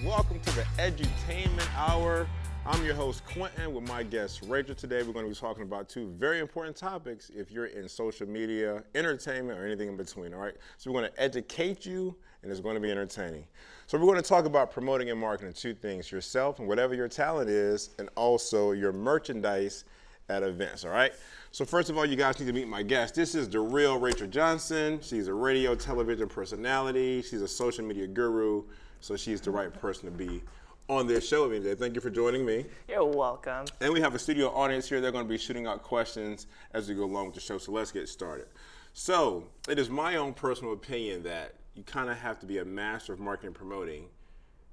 Welcome to the Edutainment Hour. I'm your host, Quentin, with my guest, Rachel. Today, we're going to be talking about two very important topics if you're in social media, entertainment, or anything in between, all right? So we're going to educate you, and it's going to be entertaining. So we're going to talk about promoting and marketing two things, yourself and whatever your talent is, and also your merchandise at events, all right? So first of all, you guys need to meet my guest. This is the real Rachel Johnson. She's a radio, television personality. She's a social media guru. So she's the right person to be on this show with me today. Thank you for joining me. You're welcome. And we have a studio audience here. They're going to be shooting out questions as we go along with the show. So let's get started. So it is my own personal opinion that you kind of have to be a master of marketing and promoting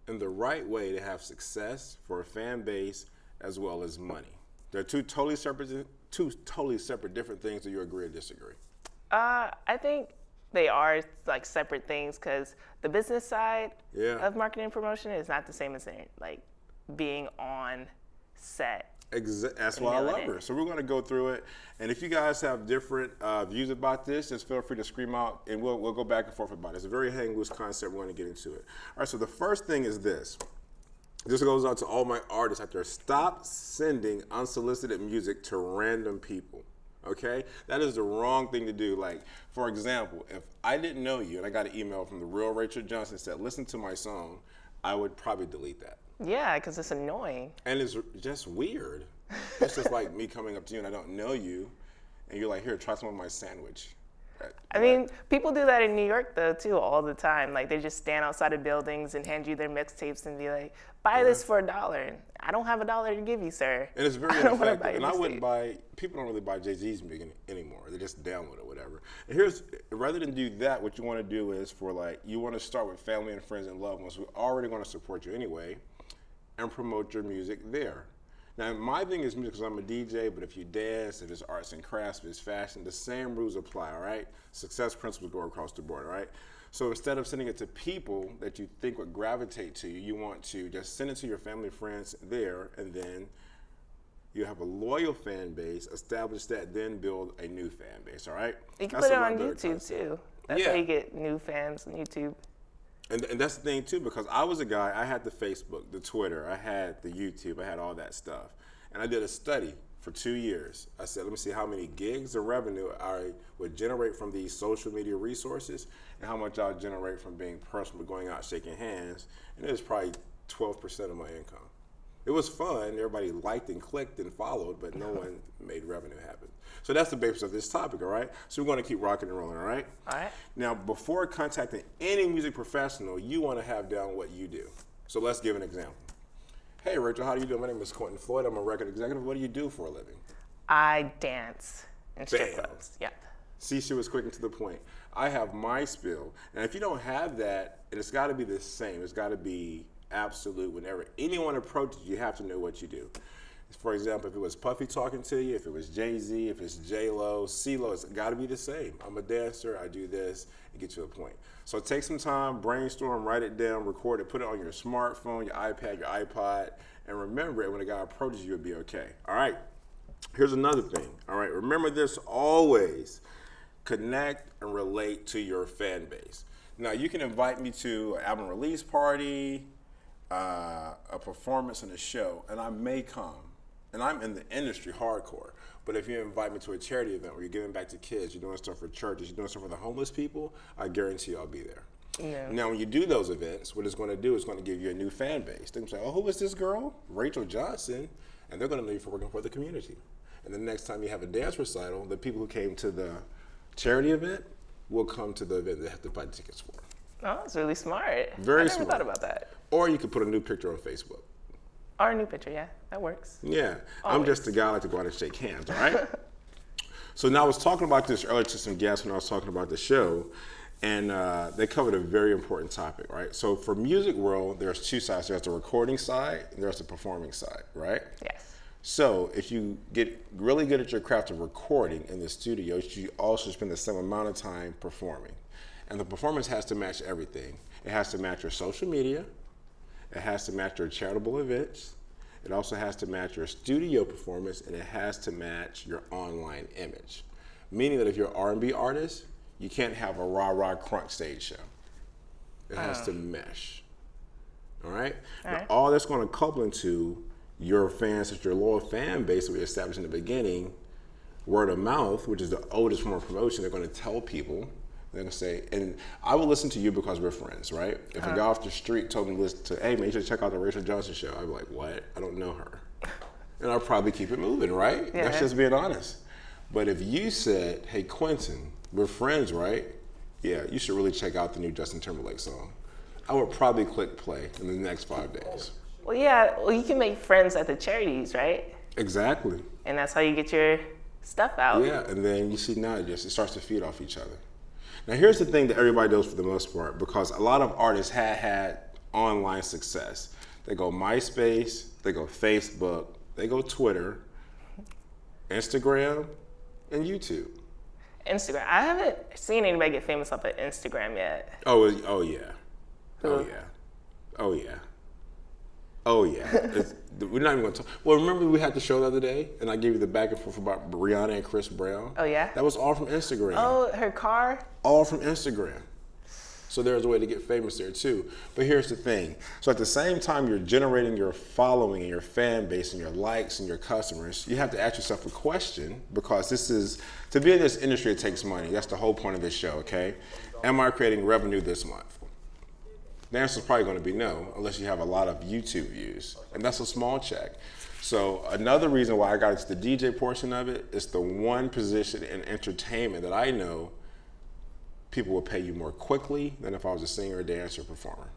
in the right way to have success for a fan base as well as money. They're two totally separate different things. Do you agree or disagree? I think they are like separate things because the business side of marketing and promotion is not the same as like being on set. That's why I love her. So we're going to go through it. And if you guys have different views about this, just feel free to scream out and we'll go back and forth about it. It's a very hang loose concept. We're going to get into it. All right, so the first thing is this. This goes out to all my artists out there. Stop sending unsolicited music to random people. Okay? That is the wrong thing to do. Like, for example, if I didn't know you and I got an email from the real Rachel Johnson that said, listen to my song, I would probably delete that. Yeah, because it's annoying. And it's just weird. It's just like me coming up to you and I don't know you, and you're like, here, try some of my sandwich. I mean, people do that in New York, though, too, all the time. Like, they just stand outside of buildings and hand you their mixtapes and be like, buy this for $1. I don't have $1 to give you, sir. And it's very ineffective. And I wouldn't buy, people don't really buy Jay-Z's music anymore. They just download it, whatever. And rather than do that, what you want to do is you want to start with family and friends and loved ones who are already going to support you anyway and promote your music there. Now, my thing is music because I'm a DJ, but if you dance, if it's arts and crafts, if it's fashion, the same rules apply, all right? Success principles go across the board, all right? So instead of sending it to people that you think would gravitate to you, you want to just send it to your family, friends there, and then you have a loyal fan base, establish that, then build a new fan base, all right? You can put it on YouTube, too. That's how you get new fans on YouTube. And that's the thing, too, because I was a guy, I had the Facebook, the Twitter, I had the YouTube, I had all that stuff. And I did a study for 2 years. I said, let me see how many gigs of revenue I would generate from these social media resources and how much I'll generate from being personal, going out, shaking hands. And it was probably 12% of my income. It was fun. Everybody liked and clicked and followed, but no one made revenue happen. So that's the basis of this topic, all right? So we're going to keep rocking and rolling, all right? All right. Now, before contacting any music professional, you want to have down what you do. So let's give an example. Hey, Rachel, how do you do? My name is Quentin Floyd. I'm a record executive. What do you do for a living? I dance in strip clubs. Yeah. See, she was quick and to the point. I have my spill. And if you don't have that, it's got to be the same. It's got to be absolute. Whenever anyone approaches you, you have to know what you do. For example, if it was Puffy talking to you, if it was Jay-Z, if it's J-Lo, C-Lo, it's got to be the same. I'm a dancer, I do this, and get to a point. So take some time, brainstorm, write it down, record it, put it on your smartphone, your iPad, your iPod, and remember it when a guy approaches you, it'll be okay. All right, here's another thing. All right, remember this always. Connect and relate to your fan base. Now, you can invite me to an album release party, a performance and a show, and I may come. And I'm in the industry hardcore, but if you invite me to a charity event where you're giving back to kids, you're doing stuff for churches, you're doing stuff for the homeless people, I guarantee I'll be there. Yeah. Now, when you do those events, what it's going to do is going to give you a new fan base. They're going to say, oh, who is this girl? Rachel Johnson. And they're going to know you for working for the community. And the next time you have a dance recital, the people who came to the charity event will come to the event they have to buy tickets for. Oh, that's really smart. Very smart. I never thought about that. Or you could put a new picture on Facebook. Or a new picture, yeah, that works. Yeah, Always. I'm just a guy I like to go out and shake hands, all right? So now I was talking about this earlier to some guests when I was talking about the show, and they covered a very important topic, right? So for music world, there's two sides. There's the recording side and there's the performing side, right? Yes. So if you get really good at your craft of recording in the studio, you also spend the same amount of time performing. And the performance has to match everything. It has to match your social media. It has to match your charitable events. It also has to match your studio performance, and it has to match your online image. Meaning that if you're an R&B artist, you can't have a rah-rah crunk stage show. It has to mesh. All right? All right. All that's going to couple into your fans, your loyal fan base that we established in the beginning, word of mouth, which is the oldest form of promotion. They're going to tell people. They're going to say, and I will listen to you because we're friends, right? If a guy off the street told me to listen to, hey, man, you should check out the Rachel Johnson show, I'd be like, what? I don't know her. And I'll probably keep it moving, right? Yeah. That's just being honest. But if you said, hey, Quentin, we're friends, right? Yeah, you should really check out the new Justin Timberlake song. I would probably click play in the next 5 days. Well, yeah. Well, you can make friends at the charities, right? Exactly. And that's how you get your stuff out. Yeah, and then you see now it starts to feed off each other. Now here's the thing that everybody does for the most part, because a lot of artists had online success. They go MySpace, they go Facebook, they go Twitter, Instagram, and YouTube. Instagram. I haven't seen anybody get famous off of Instagram yet. Oh yeah. Oh yeah. Oh yeah. Oh yeah. We're not even going to talk. Well, remember we had the show the other day, and I gave you the back and forth about Rihanna and Chris Brown? Oh yeah? That was all from Instagram. Oh, her car? All from Instagram. So there's a way to get famous there too. But here's the thing. So at the same time you're generating your following and your fan base and your likes and your customers, you have to ask yourself a question, because to be in this industry, it takes money. That's the whole point of this show, okay? Am I creating revenue this month? The answer is probably going to be no, unless you have a lot of YouTube views, and that's a small check. So another reason why I got into the DJ portion of it is the one position in entertainment that I know people will pay you more quickly than if I was a singer, dancer, performer.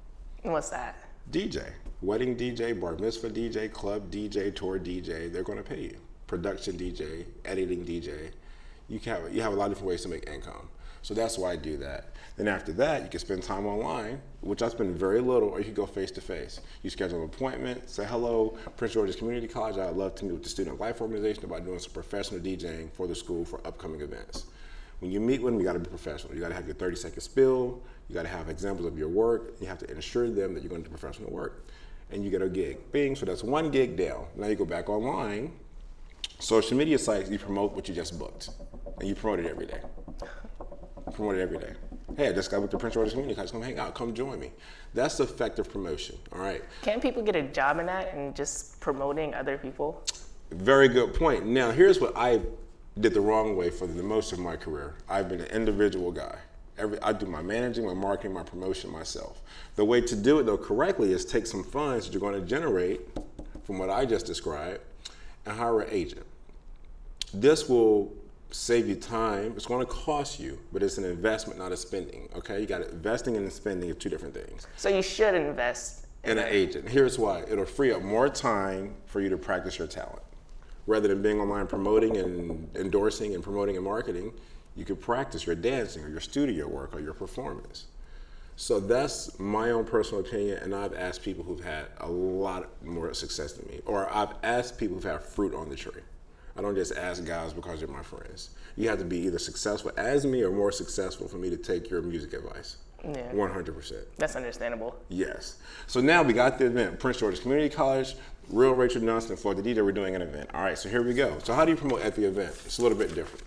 What's that? DJ, wedding DJ, bar mitzvah DJ, club DJ, tour DJ, they're going to pay you. Production DJ, editing DJ. You have a lot of different ways to make income. So that's why I do that. Then after that, you can spend time online, which I spend very little, or you can go face to face. You schedule an appointment, say hello, Prince George's Community College. I'd love to meet with the Student Life Organization about doing some professional DJing for the school for upcoming events. When you meet with them, you gotta be professional. You gotta have your 30-second spill. You gotta have examples of your work. You have to ensure them that you're gonna do professional work. And you get a gig. Bing, so that's one gig down. Now you go back online. Social media sites, you promote what you just booked. And you promote it every day. Promote it every day. Hey, I just got with the Prince George's Community College. Come hang out, come join me. That's effective promotion, all right? Can people get a job in that and just promoting other people? Very good point. Now, here's what I did the wrong way for the most of my career. I've been an individual guy. I do my managing, my marketing, my promotion myself. The way to do it, though, correctly is take some funds that you're going to generate from what I just described and hire an agent. This will save you time. It's going to cost you, but it's an investment, not a spending, okay? You got investing and spending are two different things. So you should invest in an agent. Here's why. It'll free up more time for you to practice your talent. Rather than being online promoting and endorsing and promoting and marketing, you could practice your dancing or your studio work or your performance. So that's my own personal opinion, and I've asked people who've had a lot more success than me, or I've asked people who've had fruit on the tree. I don't just ask guys because they're my friends. You have to be either successful as me or more successful for me to take your music advice. Yeah. 100%. That's understandable. Yes. So now we got the event, Prince George's Community College, Real Rachel Johnson and Floyd the DJ, we're doing an event. All right, so here we go. So how do you promote at the event? It's a little bit different.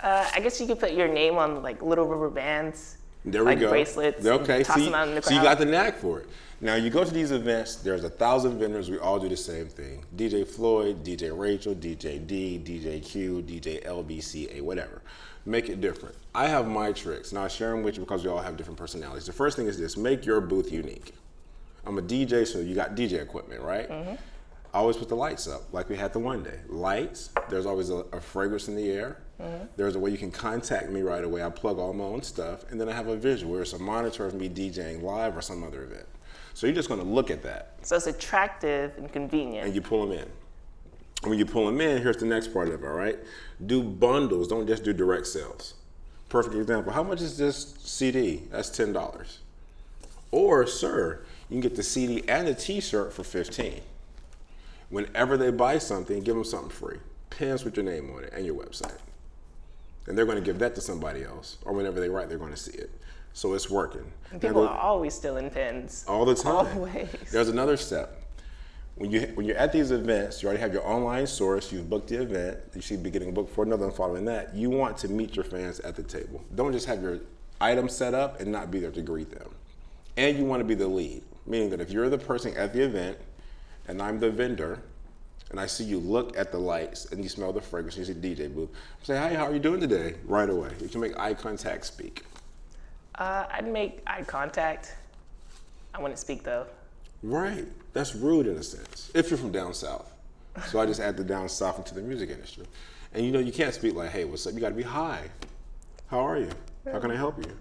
I guess you could put your name on like little rubber bands. There we go. Bracelets. Okay, toss them out in the so you crowd. got the knack for it. Now you go to these events, there's 1,000 vendors, we all do the same thing. DJ Floyd, DJ Rachel, DJ D, DJ Q, DJ LBCA, whatever. Make it different. I have my tricks, and I'll share them with you because we all have different personalities. The first thing is this, make your booth unique. I'm a DJ, so you got DJ equipment, right? Mm-hmm. I always put the lights up, like we had the one day. Lights, there's always a fragrance in the air. Mm-hmm. There's a way you can contact me right away. I plug all my own stuff, and then I have a visual where it's a monitor of me DJing live or some other event. So you're just gonna look at that. So it's attractive and convenient. And you pull them in. And when you pull them in, here's the next part of it, all right? Do bundles, don't just do direct sales. Perfect example, how much is this CD? That's $10. Or, sir, you can get the CD and the t-shirt for $15. Whenever they buy something, give them something free. Pins with your name on it and your website. And they're gonna give that to somebody else, or whenever they write, they're gonna see it. So it's working. People are always stealing pins. All the time. Always. There's another step. When you're at these events, you already have your online source, you've booked the event, you should be getting booked for another one following that. You want to meet your fans at the table. Don't just have your items set up and not be there to greet them. And you want to be the lead. Meaning that if you're the person at the event and I'm the vendor, and I see you look at the lights and you smell the fragrance, you see the DJ booth, say, hi, how are you doing today? Right away. You can make eye contact, speak. I'd make eye contact. I wouldn't speak though. Right. That's rude in a sense, if you're from down south. So I just add the down south into the music industry. And you can't speak like, hey, what's up? You gotta be, hi, how are you? How can I help you?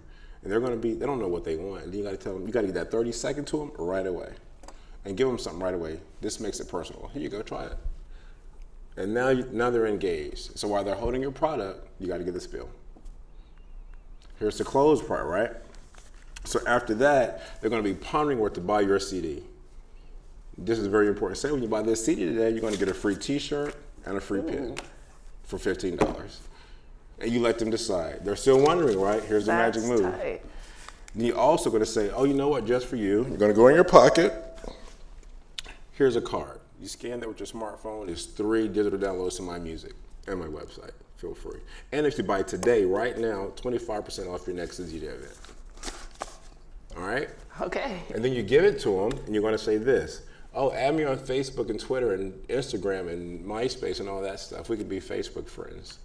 And they're gonna be, they don't know what they want. And then you gotta tell them, you gotta get that 30 second to them right away. And give them something right away. This makes it personal. Here you go, try it. And now they're engaged. So while they're holding your product, you gotta get the spill. Here's the close part, right? So after that, they're gonna be pondering where to buy your CD. This is very important. Say when you buy this CD today, you're gonna get a free t-shirt and a free pin for $15. And you let them decide. They're still wondering, right? Here's the magic move. Tight. Then you're also gonna say, oh, you know what, just for you, you're gonna go in your pocket. Here's a card. You scan that with your smartphone. There's 3 digital downloads to my music and my website. Feel free. And if you buy today, right now, 25% off your next DJ event. All right? Okay. And then you give it to them, and you're going to say this. Oh, add me on Facebook and Twitter and Instagram and MySpace and all that stuff. We could be Facebook friends.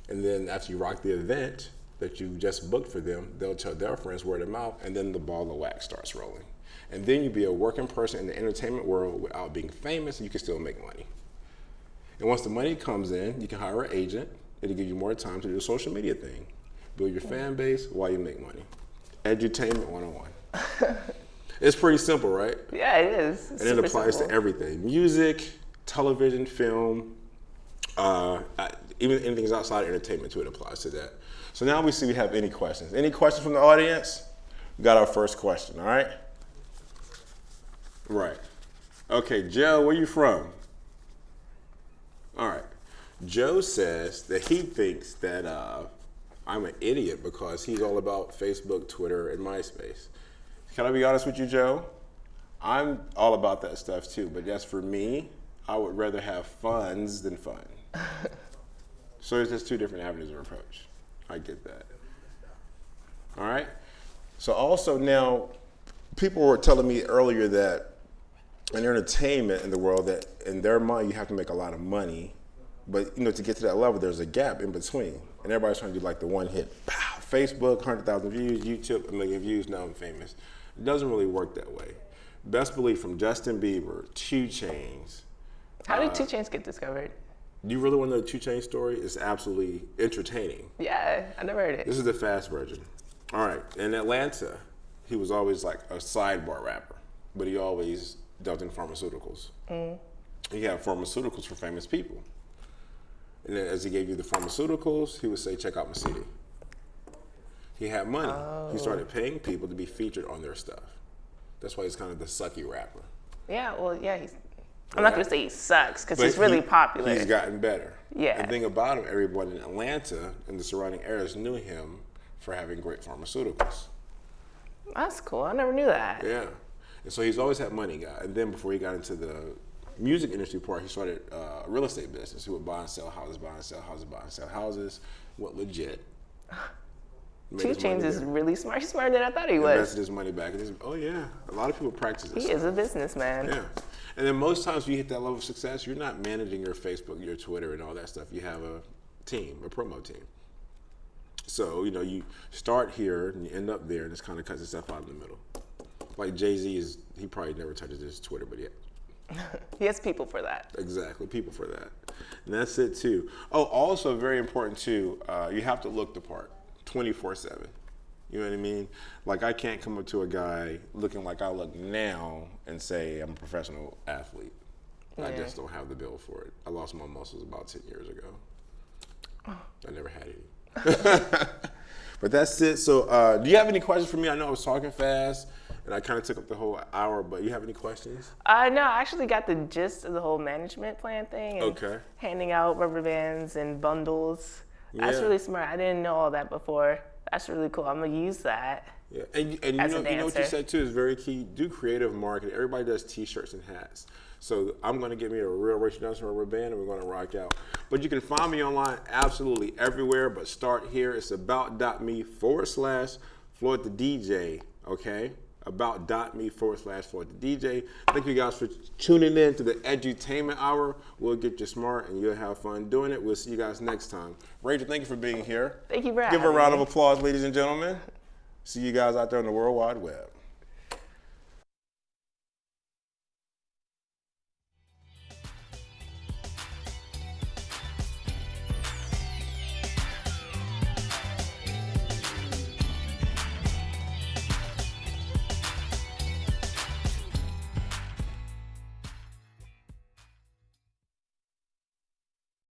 And then after you rock the event that you just booked for them, they'll tell their friends word of mouth, and then the ball of wax starts rolling. And then you be a working person in the entertainment world without being famous, and you can still make money. And once the money comes in, you can hire an agent. It'll give you more time to do the social media thing. Build your fan base while you make money. Edutainment 101. It's pretty simple, right? Yeah, it is. And it applies to everything. Music, television, film, even anything that's outside of entertainment too, it applies to that. So now we see we have any questions. Any questions from the audience? We got our first question, all right? Right. Okay, Joe, where you from? All right. Joe says that he thinks that I'm an idiot because he's all about Facebook, Twitter, and MySpace. Can I be honest with you, Joe? I'm all about that stuff too, but that's for me. I would rather have funds than fun. So it's just 2 different avenues of approach. I get that. All right? So also now, people were telling me earlier that in entertainment in the world, that in their mind, you have to make a lot of money. But to get to that level, there's a gap in between. And everybody's trying to do like the one hit. Pow, Facebook, 100,000 views, YouTube, 1 million views, now I'm famous. It doesn't really work that way. Best believe from Justin Bieber, 2 Chainz. How did 2 Chainz get discovered? You really want to know the 2 Chainz story? It's absolutely entertaining. Yeah, I never heard it. This is the fast version. All right, in Atlanta, he was always like a sidebar rapper, but he always dealt in pharmaceuticals. He had pharmaceuticals for famous people. And then as he gave you the pharmaceuticals, he would say, check out my CD. He had money. He started paying people to be featured on their stuff. That's why he's kind of the sucky rapper. Yeah, well, yeah, I'm not going to say he sucks because he's really popular. He's gotten better. Yeah. And the thing about him, everyone in Atlanta and the surrounding areas knew him for having great pharmaceuticals. That's cool. I never knew that. Yeah. And so he's always had money, guy. And then before he got into the music industry part, he started a real estate business. He would buy and sell houses, buy and sell houses, buy and sell houses. Went legit. 2 Chainz is really smart. He's smarter than I thought he was. Invested his money back. Oh yeah, a lot of people practice this. He is a businessman. Yeah. And then most times when you hit that level of success, you're not managing your Facebook, your Twitter, and all that stuff. You have a team, a promo team. So, you start here and you end up there and this kind of cuts itself out in the middle. Like Jay-Z he probably never touches his Twitter, but he has people for that. Exactly, people for that. And that's it too. Oh, also very important too, you have to look the part 24/7. You know what I mean? Like I can't come up to a guy looking like I look now and say I'm a professional athlete. Yeah. I just don't have the build for it. I lost my muscles about 10 years ago. I never had any. But that's it. So do you have any questions for me? I know I was talking fast and I kind of took up the whole hour, but you have any questions? No, I actually got the gist of the whole management plan thing and handing out rubber bands and bundles. That's really smart. I didn't know all that before. That's really cool. I'm gonna use that. Yeah, and you know what you said too is very key. Do creative marketing. Everybody does T-shirts and hats. So I'm gonna get me a real Rachel Johnson rubber band, and we're gonna rock out. But you can find me online absolutely everywhere. But start here. It's about.me/Floyd the DJ. Okay. about.me/Floyd the DJ. Thank you guys for tuning in to the Edutainment Hour. We'll get you smart and you'll have fun doing it. We'll see you guys next time. Rachel, thank you for being here. Thank you for having me. Give a round of applause, ladies and gentlemen. See you guys out there on the World Wide Web.